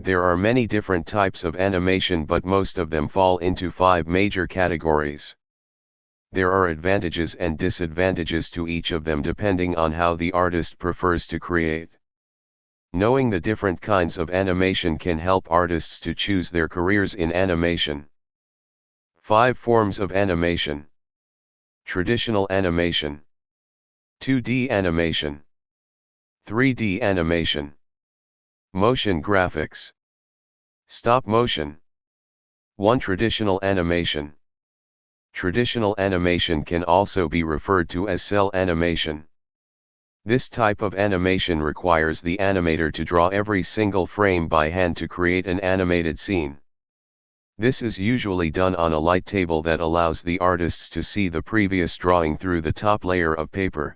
There are many different types of animation, but most of them fall into 5 major categories. There are advantages and disadvantages to each of them depending on how the artist prefers to create. Knowing the different kinds of animation can help artists to choose their careers in animation. 5 forms of animation. Traditional animation, 2D animation, 3D animation, motion graphics, stop motion. 1. Traditional animation. Traditional animation can also be referred to as cell animation. This type of animation requires the animator to draw every single frame by hand to create an animated scene. This is usually done on a light table that allows the artists to see the previous drawing through the top layer of paper.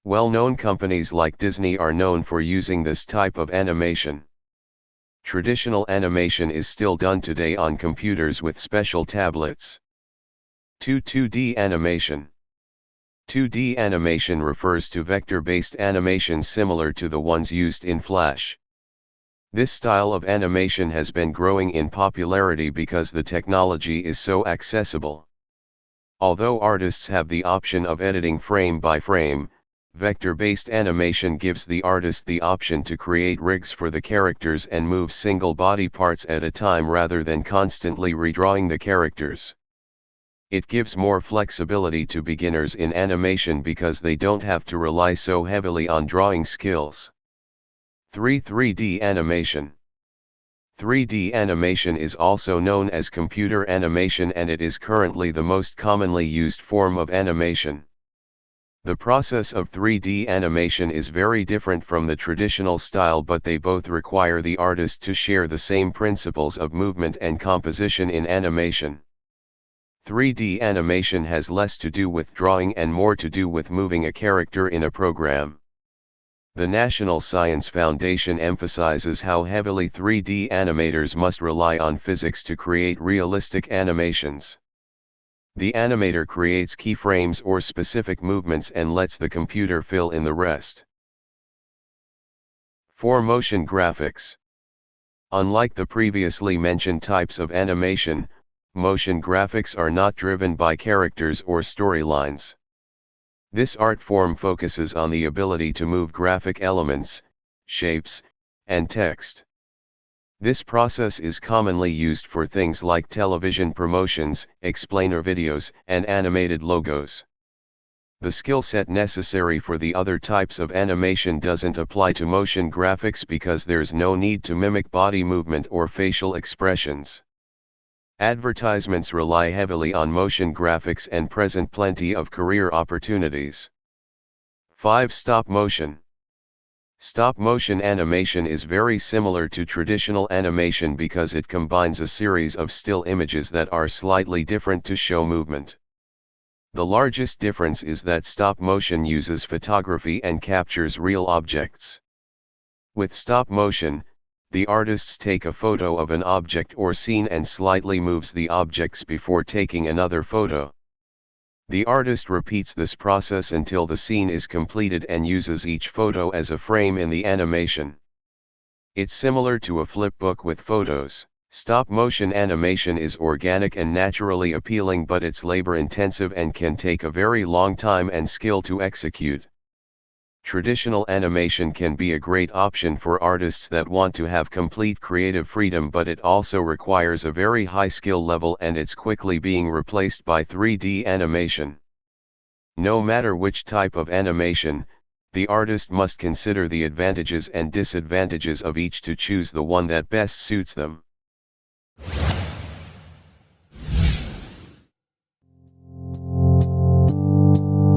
Well-known companies like Disney are known for using this type of animation. Traditional animation is still done today on computers with special tablets. 2D animation. 2D animation refers to vector-based animation similar to the ones used in Flash. This style of animation has been growing in popularity because the technology is so accessible. Although artists have the option of editing frame by frame, vector-based animation gives the artist the option to create rigs for the characters and move single body parts at a time rather than constantly redrawing the characters. It gives more flexibility to beginners in animation because they don't have to rely so heavily on drawing skills. 3D animation. 3D animation is also known as computer animation, and it is currently the most commonly used form of animation. The process of 3D animation is very different from the traditional style, but they both require the artist to share the same principles of movement and composition in animation. 3D animation has less to do with drawing and more to do with moving a character in a program. The National Science Foundation emphasizes how heavily 3D animators must rely on physics to create realistic animations. The animator creates keyframes or specific movements and lets the computer fill in the rest. 4. Motion graphics. Unlike the previously mentioned types of animation, motion graphics are not driven by characters or storylines. This art form focuses on the ability to move graphic elements, shapes, and text. This process is commonly used for things like television promotions, explainer videos, and animated logos. The skill set necessary for the other types of animation doesn't apply to motion graphics because there's no need to mimic body movement or facial expressions. Advertisements rely heavily on motion graphics and present plenty of career opportunities. 5. Stop motion. Stop motion animation is very similar to traditional animation because it combines a series of still images that are slightly different to show movement. The largest difference is that stop motion uses photography and captures real objects. With stop motion, the artists take a photo of an object or scene and slightly moves the objects before taking another photo. The artist repeats this process until the scene is completed and uses each photo as a frame in the animation. It's similar to a flip book with photos. Stop motion animation is organic and naturally appealing, but it's labor intensive and can take a very long time and skill to execute. Traditional animation can be a great option for artists that want to have complete creative freedom, but it also requires a very high skill level and it's quickly being replaced by 3D animation. No matter which type of animation, the artist must consider the advantages and disadvantages of each to choose the one that best suits them.